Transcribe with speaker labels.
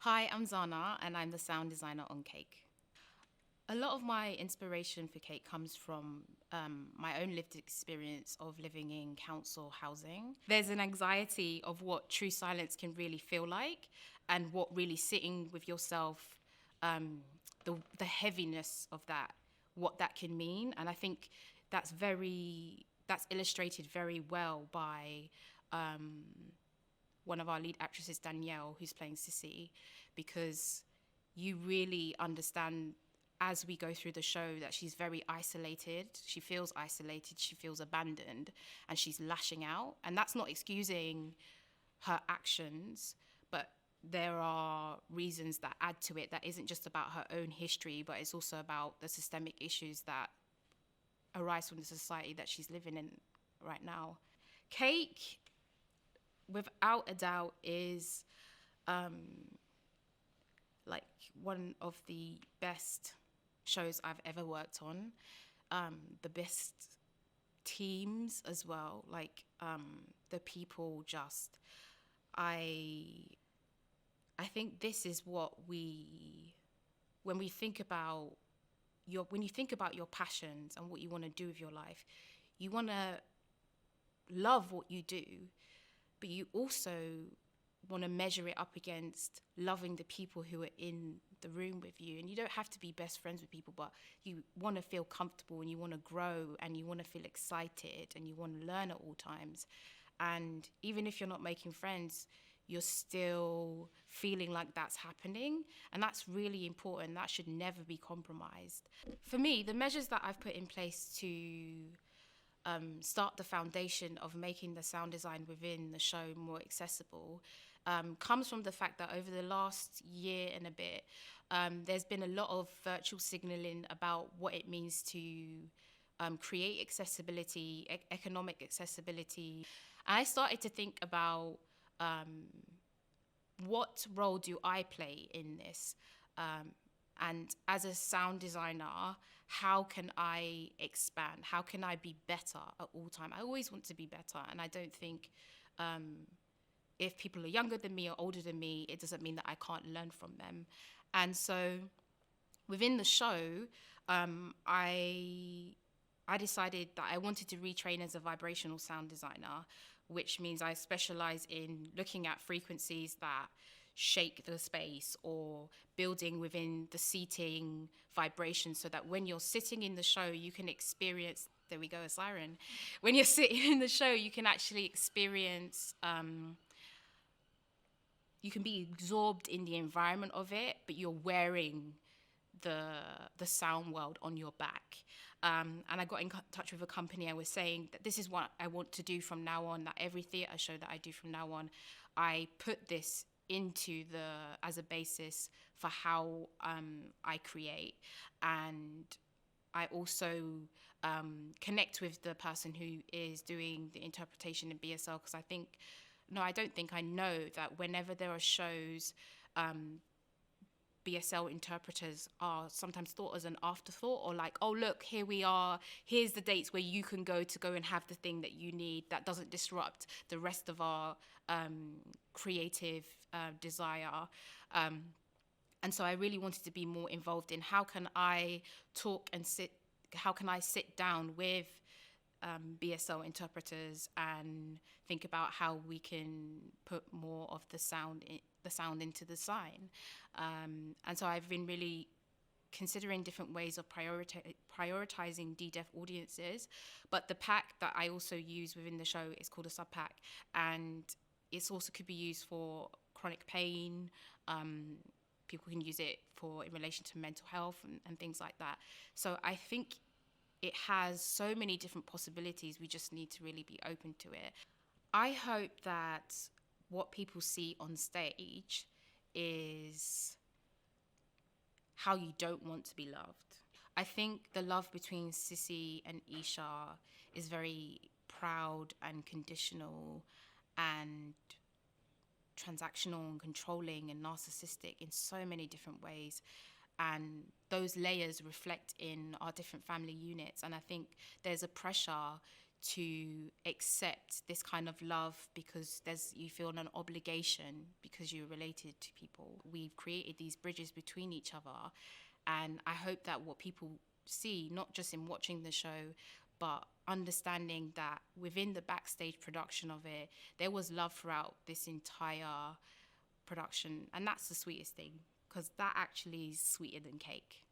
Speaker 1: Hi, I'm Xana, and I'm the sound designer on Cake. A lot of my inspiration for Cake comes from my own lived experience of living in council housing. There's an anxiety of what true silence can really feel like, and what really sitting with yourself, the heaviness of that, what that can mean. And I think that's illustrated very well by one of our lead actresses, Danielle, who's playing Sissy, because you really understand as we go through the show that she's very isolated. She feels isolated, she feels abandoned, and she's lashing out. And that's not excusing her actions, but there are reasons that add to it that isn't just about her own history, but it's also about the systemic issues that arise from the society that she's living in right now. Cake, without a doubt, is like one of the best shows I've ever worked on. The best teams as well. The people just, I, I think this is what when we think about when you think about your passions and what you want to do with your life, you want to love what you do, but you also want to measure it up against loving the people who are in the room with you. And you don't have to be best friends with people, but you want to feel comfortable and you want to grow and you want to feel excited and you want to learn at all times. And even if you're not making friends, you're still feeling like that's happening. And that's really important. That should never be compromised. For me, the measures that I've put in place to start the foundation of making the sound design within the show more accessible comes from the fact that over the last year and a bit, there's been a lot of virtual signaling about what it means to create accessibility, economic accessibility. And I started to think about what role do I play in this? And as a sound designer, how can I expand? How can I be better at all time? I always want to be better, and I don't think if people are younger than me or older than me, it doesn't mean that I can't learn from them. And so within the show, I decided that I wanted to retrain as a vibrational sound designer, which means I specialize in looking at frequencies that shake the space or building within the seating vibration so that when you're sitting in the show, you can experience, there we go, a siren. When you're sitting in the show, you can actually experience, you can be absorbed in the environment of it, but you're wearing the sound world on your back. And I got in touch with a company. I was saying that this is what I want to do from now on, that every theatre show that I do from now on, I put this into as a basis for how I create. And I also connect with the person who is doing the interpretation in BSL, because I don't think I know that whenever there are shows, BSL interpreters are sometimes thought as an afterthought, or like, oh, look, here we are. Here's the dates where you can go and have the thing that you need that doesn't disrupt the rest of our creative desire. And so I really wanted to be more involved in how can I sit down with BSL interpreters and think about how we can put more of the sound into the sign. And so I've been really considering different ways of prioritizing D-deaf audiences. But the pack that I also use within the show is called a sub pack, and it's also could be used for chronic pain. People can use it in relation to mental health and things like that. So I think it has so many different possibilities. We just need to really be open to it. I hope that what people see on stage is how you don't want to be loved. I think the love between Sissy and Isha is very proud and conditional and transactional and controlling and narcissistic in so many different ways. And those layers reflect in our different family units. And I think there's a pressure to accept this kind of love because you feel an obligation because you're related to people. We've created these bridges between each other, and I hope that what people see, not just in watching the show, but understanding that within the backstage production of it, there was love throughout this entire production, and that's the sweetest thing, because that actually is sweeter than cake.